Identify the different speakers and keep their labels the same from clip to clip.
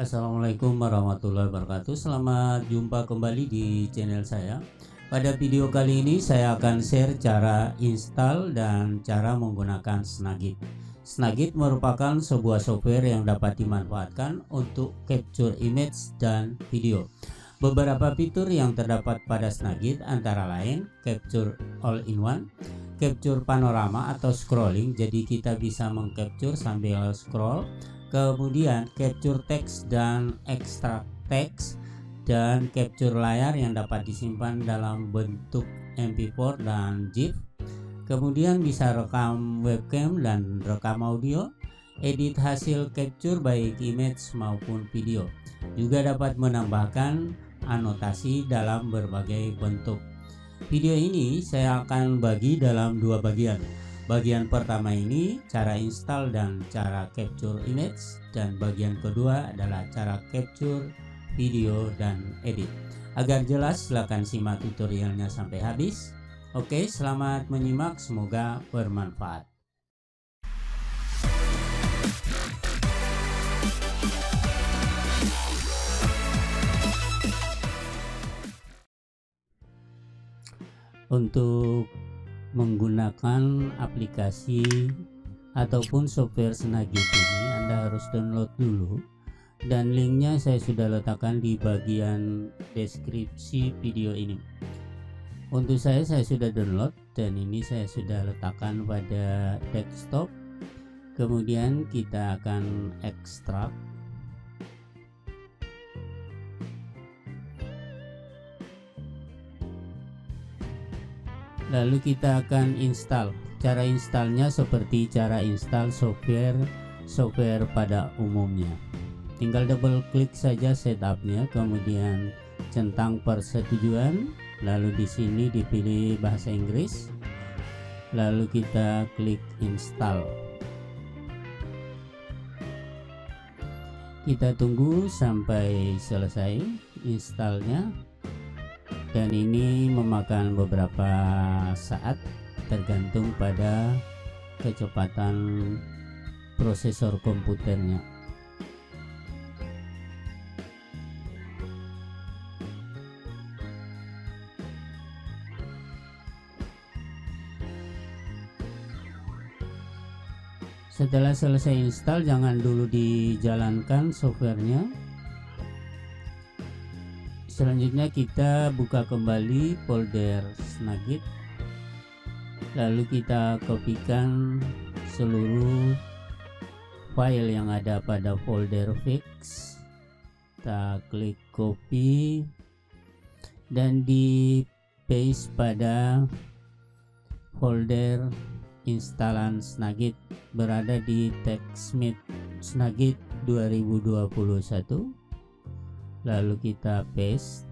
Speaker 1: Assalamualaikum warahmatullahi wabarakatuh. Selamat jumpa kembali di channel saya. Pada video kali ini saya akan share cara install dan cara menggunakan Snagit. Snagit merupakan sebuah software yang dapat dimanfaatkan untuk capture image dan video. Beberapa fitur yang terdapat pada Snagit antara lain capture all-in-one, capture panorama atau scrolling, jadi kita bisa mengcapture sambil scroll. Kemudian capture teks dan ekstrak teks, dan capture layar yang dapat disimpan dalam bentuk MP4 dan GIF. Kemudian bisa rekam webcam dan rekam audio, edit hasil capture baik image maupun video. Juga dapat menambahkan anotasi dalam berbagai bentuk. Video ini saya akan bagi dalam dua bagian. Bagian pertama ini cara install dan cara capture image, dan bagian kedua adalah cara capture video dan edit. Agar jelas silahkan simak tutorialnya sampai habis. Oke, selamat menyimak, semoga bermanfaat. Untuk menggunakan aplikasi ataupun software Snagit ini, Anda harus download dulu, dan linknya saya sudah letakkan di bagian deskripsi video ini. Untuk saya sudah download, dan ini saya sudah letakkan pada desktop. Kemudian kita akan ekstrak. Lalu kita akan install. Cara installnya seperti cara install software pada umumnya. Tinggal double klik saja setupnya, kemudian centang persetujuan, lalu di sini dipilih bahasa Inggris, lalu kita klik install. Kita tunggu sampai selesai installnya, dan ini memakan beberapa saat tergantung pada kecepatan prosesor komputernya. Setelah selesai install, jangan dulu dijalankan softwarenya. Selanjutnya kita buka kembali folder Snagit, lalu kita kopikan seluruh file yang ada pada folder fix. Kita klik copy dan di paste pada folder instalan Snagit, berada di TechSmith Snagit 2021. Lalu kita paste,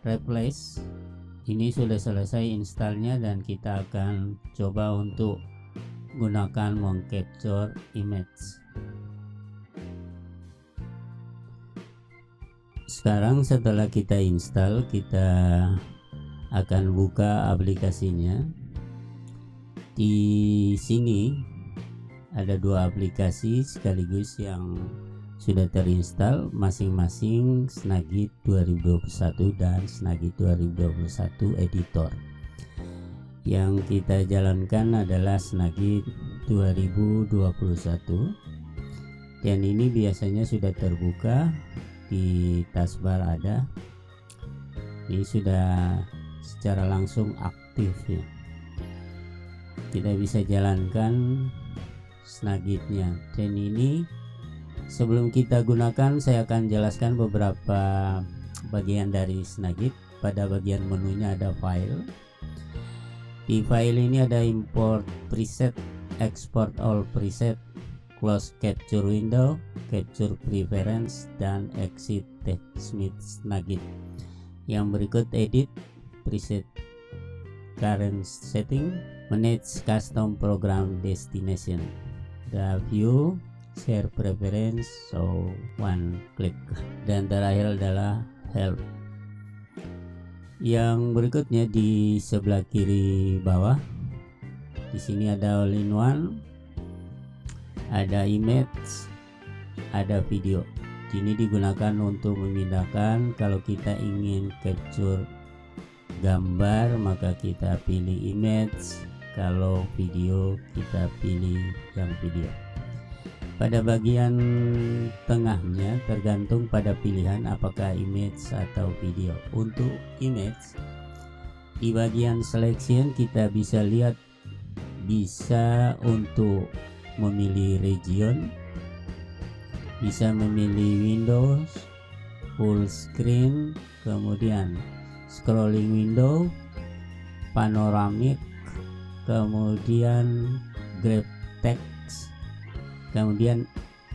Speaker 1: replace. Ini sudah selesai installnya, dan kita akan coba untuk gunakan mengcapture image. Sekarang setelah kita install, kita akan buka aplikasinya. Di sini ada dua aplikasi sekaligus yang sudah terinstall, masing-masing Snagit 2021 dan Snagit 2021 editor. Yang kita jalankan adalah Snagit 2021, dan ini biasanya sudah terbuka di taskbar ada. Ini sudah secara langsung aktif ya. Kita bisa jalankan Snagitnya, dan ini sebelum kita gunakan, saya akan jelaskan beberapa bagian dari Snagit. Pada bagian menunya ada file. Di file ini ada import preset, export all preset, close capture window, capture preference, dan exit TechSmith Snagit. Yang berikut edit preset, current setting, manage custom program destination, the view, share preference, so one click, dan terakhir adalah help. Yang berikutnya di sebelah kiri bawah, di sini ada all-in-one, ada image, ada video. Ini digunakan untuk memindahkan. Kalau kita ingin capture gambar maka kita pilih image, kalau video kita pilih yang video. Pada bagian tengahnya tergantung pada pilihan apakah image atau video. Untuk image, di bagian selection kita bisa lihat, bisa untuk memilih region, bisa memilih Windows, full screen, kemudian scrolling window, panoramic, kemudian grab text, kemudian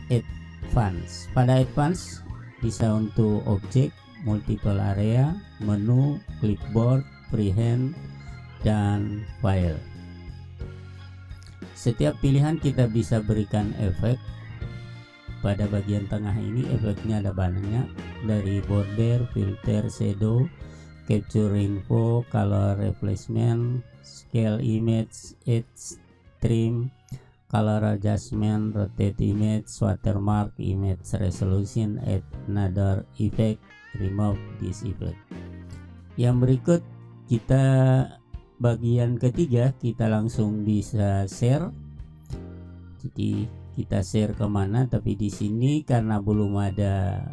Speaker 1: advance. Pada advance bisa untuk objek, multiple area, menu, clipboard, freehand, dan file. Setiap pilihan kita bisa berikan efek. Pada bagian tengah ini efeknya ada banyak, dari border, filter, shadow, capture info, color replacement, scale image, edge, trim, color adjustment, rotate image, watermark, image resolution, add another effect, remove this effect. Yang berikut kita bagian ketiga, kita langsung bisa share. Jadi kita share kemana, tapi di sini karena belum ada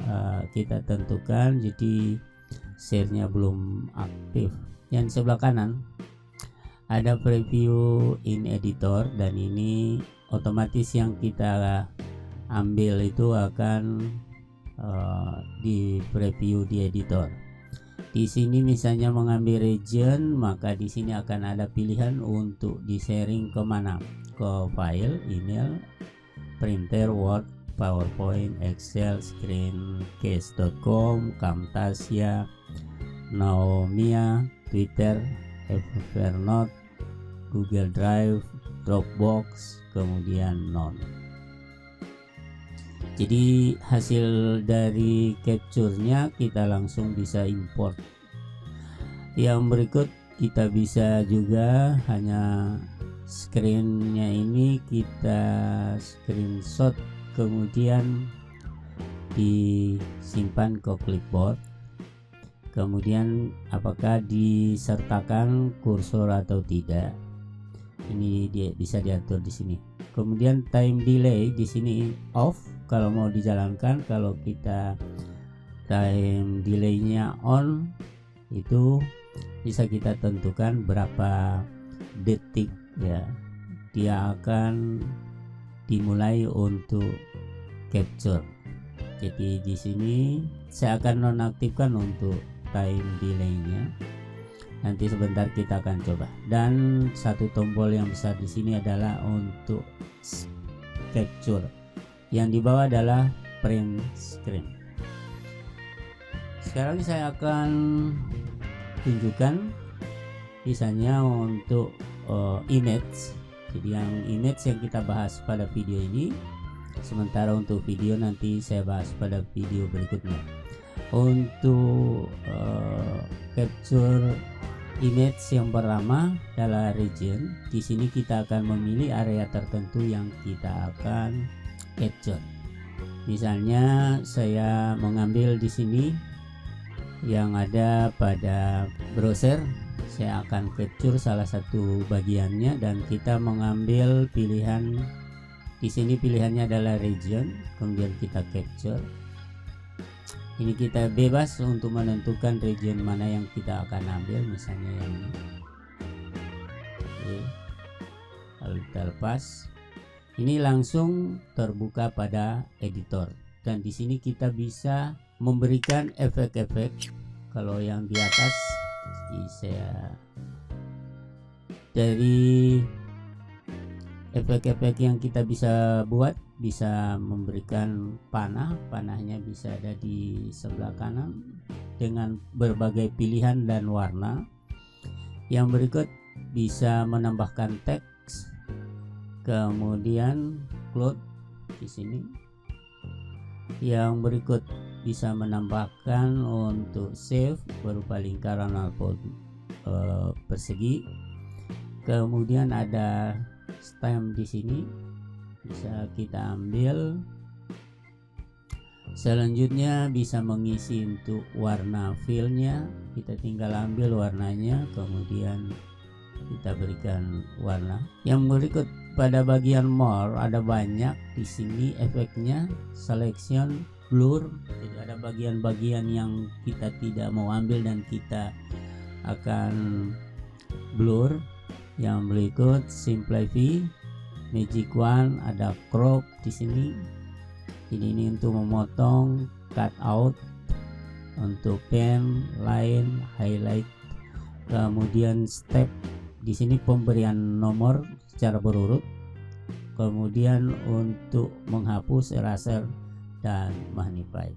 Speaker 1: kita tentukan, jadi share-nya belum aktif. Yang sebelah kanan ada preview in editor, dan ini otomatis yang kita ambil itu akan di preview di editor. Di sini misalnya mengambil region, maka di sini akan ada pilihan untuk di sharing kemana, ke file, email, printer, Word, PowerPoint, Excel, Screencast.com, Camtasia, Naomia, Twitter, Evernote, Google Drive, Dropbox, kemudian Note. Jadi hasil dari capture-nya kita langsung bisa import. Yang berikut kita bisa juga hanya screen-nya ini kita screenshot, kemudian disimpan ke clipboard, kemudian apakah disertakan kursor atau tidak, ini dia bisa diatur di sini. Kemudian time delay di sini off kalau mau dijalankan. Kalau kita time delay-nya on, itu bisa kita tentukan berapa detik ya dia akan dimulai untuk capture. Jadi di sini saya akan nonaktifkan untuk time delay-nya. Nanti sebentar kita akan coba. Dan satu tombol yang besar di sini adalah untuk capture. Yang di bawah adalah print screen. Sekarang saya akan tunjukkan misalnya untuk image. Jadi yang image yang kita bahas pada video ini, sementara untuk video nanti saya bahas pada video berikutnya. Untuk capture image yang pertama adalah region. Di sini kita akan memilih area tertentu yang kita akan capture. Misalnya saya mengambil di sini yang ada pada browser, saya akan capture salah satu bagiannya, dan kita mengambil pilihan di sini, pilihannya adalah region, kemudian kita capture. Ini kita bebas untuk menentukan region mana yang kita akan ambil, misalnya yang ini. Oke. Lalu kita lepas. Ini langsung terbuka pada editor, dan di sini kita bisa memberikan efek-efek. Kalau yang di atas, jadi saya dari efek-efek yang kita bisa buat, bisa memberikan panahnya bisa ada di sebelah kanan dengan berbagai pilihan dan warna. Yang berikut bisa menambahkan teks, kemudian cloud di sini. Yang berikut bisa menambahkan untuk save berupa lingkaran atau persegi. Kemudian ada stem di sini, bisa kita ambil. Selanjutnya bisa mengisi untuk warna fillnya, kita tinggal ambil warnanya kemudian kita berikan warna. Yang berikut pada bagian more ada banyak di sini efeknya, selection, blur. Jadi ada bagian-bagian yang kita tidak mau ambil dan kita akan blur. Yang berikut simplify, magic wand, ada crop di sini. Ini untuk memotong, cut out, untuk pen, line, highlight. Kemudian step di sini pemberian nomor secara berurut. Kemudian untuk menghapus, eraser dan magnify.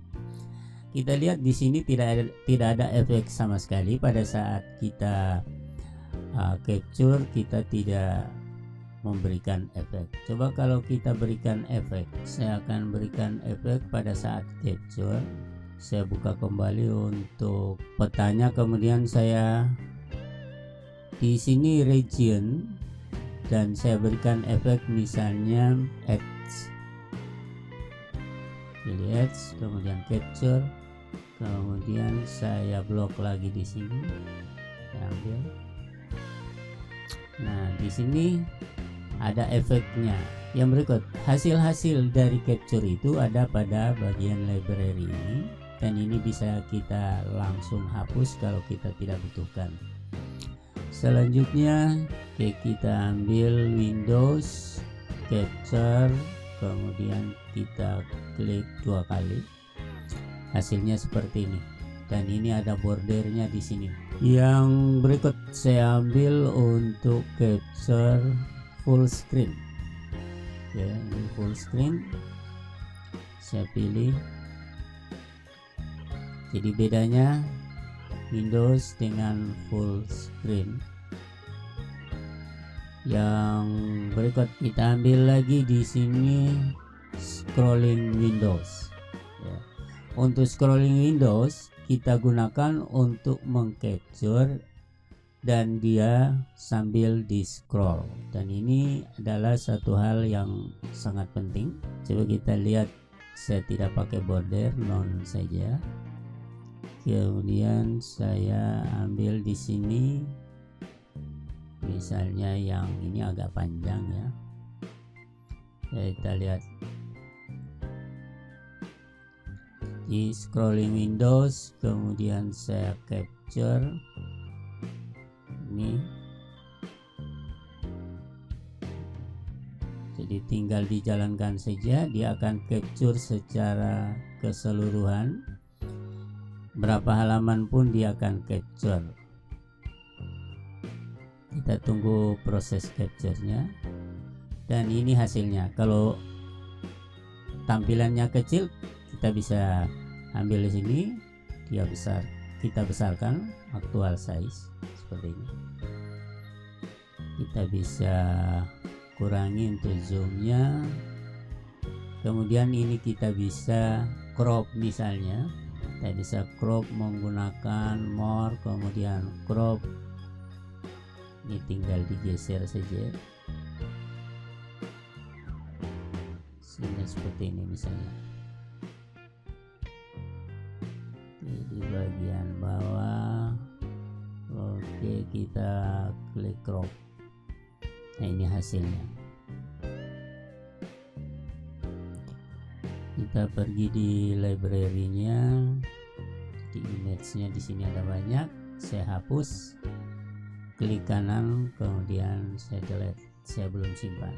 Speaker 1: Kita lihat di sini tidak ada efek sama sekali pada saat kita capture, kita tidak memberikan efek. Coba kalau kita berikan efek, saya akan berikan efek pada saat capture. Saya buka kembali untuk petanya, kemudian saya di sini region dan saya berikan efek misalnya edge. Pilih edge, kemudian capture, kemudian saya blok lagi di sini. Saya ambil. Nah, di sini ada efeknya. Yang berikut, hasil-hasil dari capture itu ada pada bagian library ini, dan ini bisa kita langsung hapus kalau kita tidak butuhkan. Selanjutnya kita ambil Windows, capture, kemudian kita klik 2 kali. Hasilnya seperti ini, dan ini ada bordernya di sini. Yang berikut saya ambil untuk capture full screen. Ya, ini full screen. Saya pilih. Jadi bedanya Windows dengan full screen. Yang berikut kita ambil lagi di sini scrolling Windows. Ya. Untuk scrolling Windows kita gunakan untuk mengcapture dan dia sambil di scroll, dan ini adalah satu hal yang sangat penting. Coba kita lihat, saya tidak pakai border, non saja. Kemudian saya ambil di sini misalnya yang ini agak panjang ya. Kita lihat di scrolling Windows, kemudian saya capture ini. Jadi tinggal dijalankan saja, dia akan capture secara keseluruhan. Berapa halaman pun dia akan capture. Kita tunggu proses capture-nya. Dan ini hasilnya. Kalau tampilannya kecil, kita bisa ambil di sini, dia besar. Kita besarkan actual size seperti ini. Kita bisa kurangi untuk zoomnya. Kemudian ini kita bisa crop misalnya. Kita bisa crop menggunakan more, kemudian crop. Ini tinggal digeser saja. Sini seperti ini misalnya. Di bagian bawah. Oke, kita klik crop. Nah, ini hasilnya. Kita pergi di library-nya, di image-nya di sini ada banyak. Saya hapus, klik kanan, kemudian saya delete. Saya belum simpan.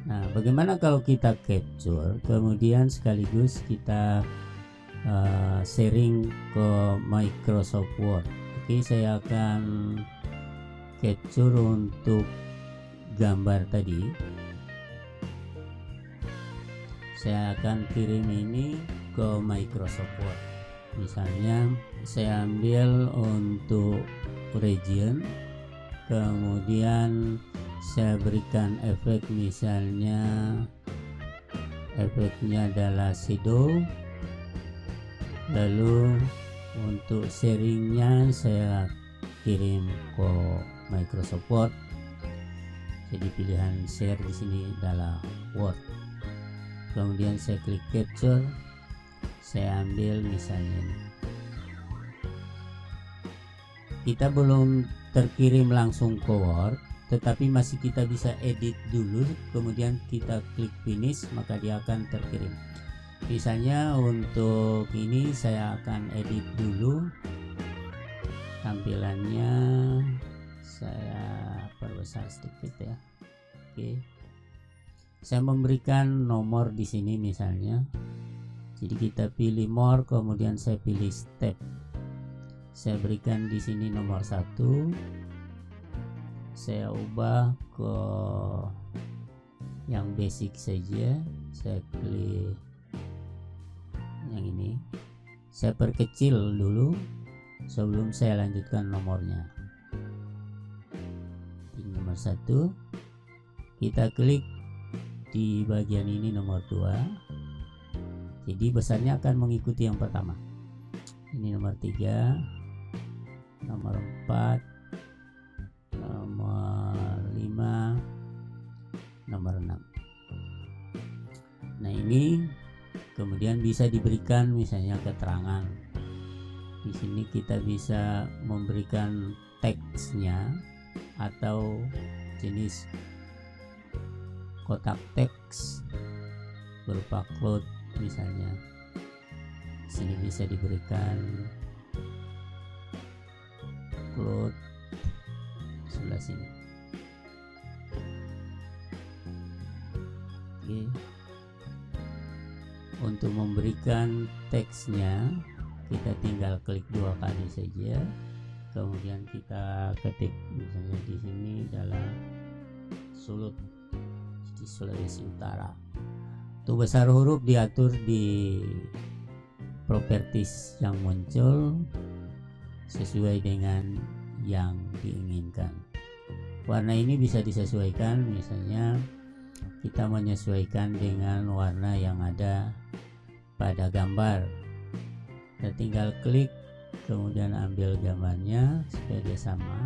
Speaker 1: Nah, bagaimana kalau kita capture, kemudian sekaligus kita sharing ke Microsoft Word. Oke, saya akan capture untuk gambar tadi. Saya akan kirim ini ke Microsoft Word. Misalnya saya ambil untuk region, kemudian saya berikan efek, misalnya efeknya adalah shadow. Lalu untuk sharingnya saya kirim ke Microsoft Word. Jadi pilihan share di sini adalah Word. Kemudian saya klik capture, Saya ambil misalnya ini. Kita belum terkirim langsung ke Word, tetapi masih kita bisa edit dulu, kemudian kita klik finish, maka dia akan terkirim. Misalnya untuk ini saya akan edit dulu tampilannya, saya perbesar sedikit ya. Oke, saya memberikan nomor di sini misalnya, jadi kita pilih more, kemudian saya pilih step, saya berikan di sini nomor 1, saya ubah ke yang basic saja, saya klik yang ini, saya perkecil dulu sebelum saya lanjutkan nomornya. Di nomor 1 kita klik di bagian ini nomor 2, jadi besarnya akan mengikuti yang pertama. Ini nomor 3, nomor 4, nomor 5, nomor 6. Nah ini kemudian bisa diberikan misalnya keterangan. Di sini kita bisa memberikan teksnya atau jenis kotak teks berupa cloud misalnya. Di sini bisa diberikan cloud sebelah sini. Oke. Untuk memberikan teksnya kita tinggal klik 2 kali saja, kemudian kita ketik misalnya di sini adalah Sulut di Sulawesi Utara. Untuk besar huruf diatur di properties yang muncul sesuai dengan yang diinginkan. Warna ini bisa disesuaikan, misalnya kita menyesuaikan dengan warna yang ada pada gambar. Kita tinggal klik, kemudian ambil gambarnya supaya dia sama.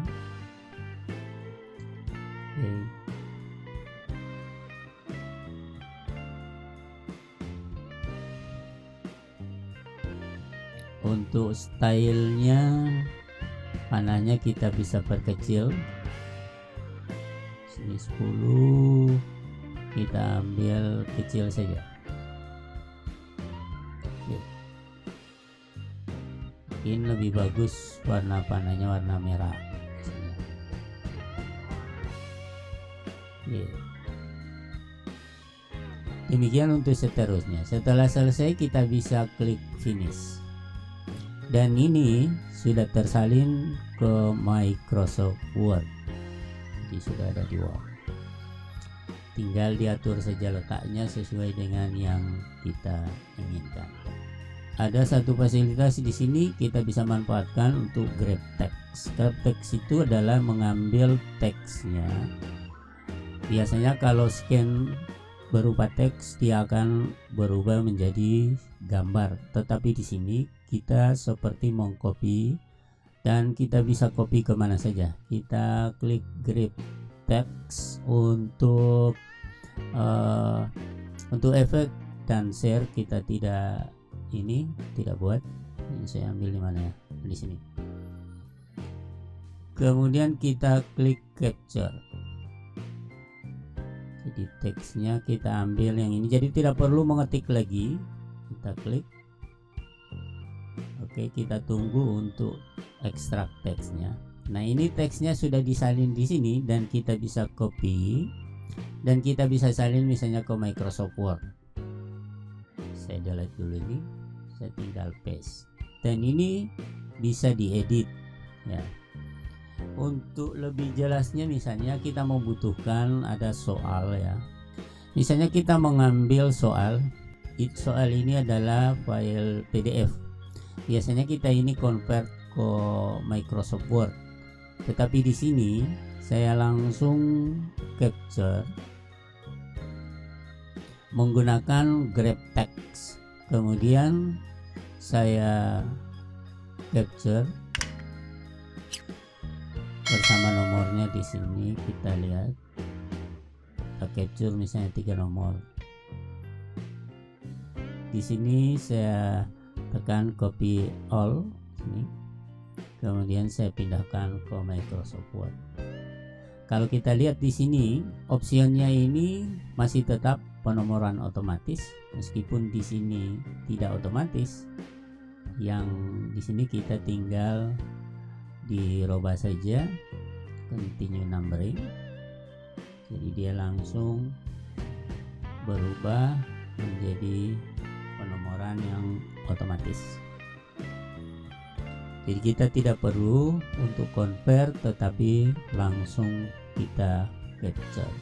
Speaker 1: Oke. Untuk stylenya, panahnya kita bisa perkecil. Sini 10, kita ambil kecil saja. Mungkin lebih bagus warna panahnya warna merah misalnya. Demikian untuk seterusnya. Setelah selesai kita bisa klik finish, dan ini sudah tersalin ke Microsoft Word, jadi sudah ada di Word. Tinggal diatur saja letaknya sesuai dengan yang kita inginkan. Ada satu fasilitas di sini kita bisa manfaatkan untuk grab text. Grab text itu adalah mengambil teksnya. Biasanya kalau scan berupa teks dia akan berubah menjadi gambar, tetapi di sini kita seperti mengcopy dan kita bisa copy kemana saja. Kita klik grab text untuk efek dan share kita tidak buat. Ini saya ambil di mana ya, di sini. Kemudian kita klik capture, jadi teksnya kita ambil yang ini, jadi tidak perlu mengetik lagi. Kita klik oke, kita tunggu untuk ekstrak teksnya. Nah ini teksnya sudah disalin di sini dan kita bisa copy dan kita bisa salin misalnya ke Microsoft Word. Saya delete dulu ini, saya tinggal paste, dan ini bisa diedit ya. Untuk lebih jelasnya misalnya kita membutuhkan ada soal ya, misalnya kita mengambil soal ini adalah file PDF. Biasanya kita ini convert ke Microsoft Word, tetapi di sini saya langsung capture menggunakan grab text, kemudian saya capture bersama nomornya di sini. Kita lihat, kita capture misalnya 3 nomor. Di sini saya tekan copy all ini, kemudian saya pindahkan ke Microsoft Word. Kalau kita lihat di sini, opsinya ini masih tetap penomoran otomatis, meskipun di sini tidak otomatis. Yang di sini kita tinggal dirubah saja continue numbering, jadi dia langsung berubah menjadi penomoran yang otomatis. Jadi kita tidak perlu untuk convert, tetapi langsung kita capture.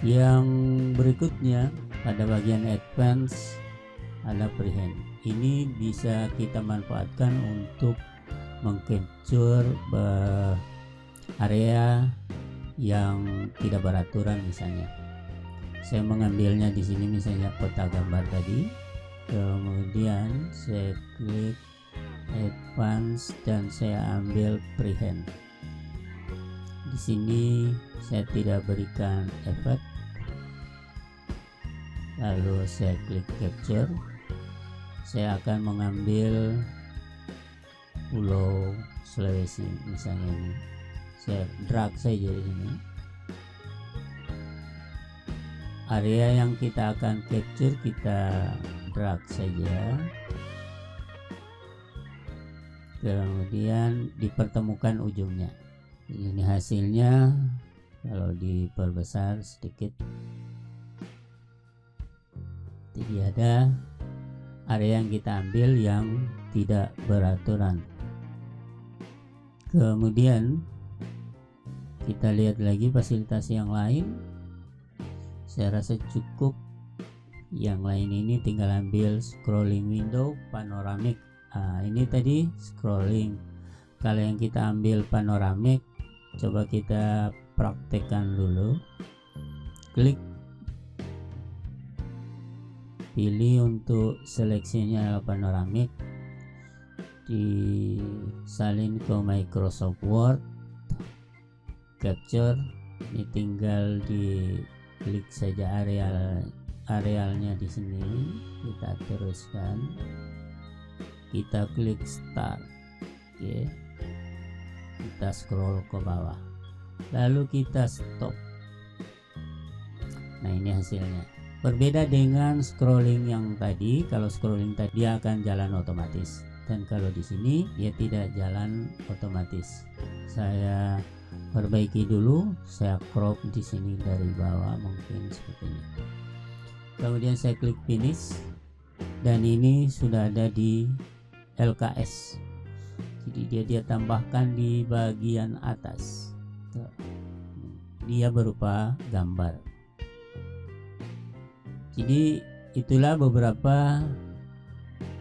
Speaker 1: Yang berikutnya pada bagian advance ada prehend. Ini bisa kita manfaatkan untuk mengcapture area yang tidak beraturan misalnya. Saya mengambilnya di sini misalnya peta gambar tadi, kemudian saya klik advance dan saya ambil prehend. Di sini saya tidak berikan efek, lalu saya klik capture. Saya akan mengambil Pulau Sulawesi misalnya ini, saya drag saja di sini. Area yang kita akan capture kita drag saja, kemudian dipertemukan ujungnya. Ini hasilnya kalau diperbesar sedikit, jadi ada area yang kita ambil yang tidak beraturan. Kemudian kita lihat lagi fasilitas yang lain. Saya rasa cukup. Yang lain ini tinggal ambil scrolling window, panoramic. Ini tadi scrolling. Kalau yang kita ambil panoramic, coba kita praktekkan dulu. Klik, pilih untuk seleksinya panoramic, disalin ke Microsoft Word, capture. Ini tinggal di klik saja arealnya di sini, kita teruskan, kita klik start. Oke, kita scroll ke bawah, lalu kita stop. Nah, ini hasilnya. Berbeda dengan scrolling yang tadi. Kalau scrolling tadi dia akan jalan otomatis, dan kalau di sini dia tidak jalan otomatis. Saya perbaiki dulu, saya crop di sini dari bawah mungkin seperti ini. Kemudian saya klik finish, dan ini sudah ada di LKS. Jadi dia tambahkan di bagian atas. Dia berupa gambar. Jadi itulah beberapa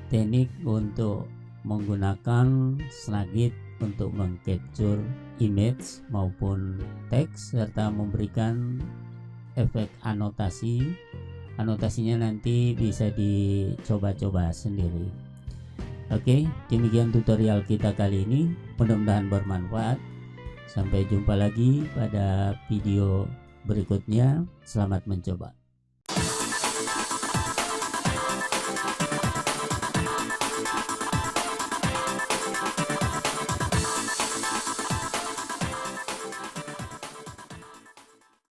Speaker 1: teknik untuk menggunakan Snagit untuk mengcapture image maupun teks, serta memberikan efek anotasi. Anotasinya nanti bisa dicoba-coba sendiri. Oke, demikian tutorial kita kali ini. Mudah-mudahan bermanfaat. Sampai jumpa lagi pada video berikutnya. Selamat mencoba.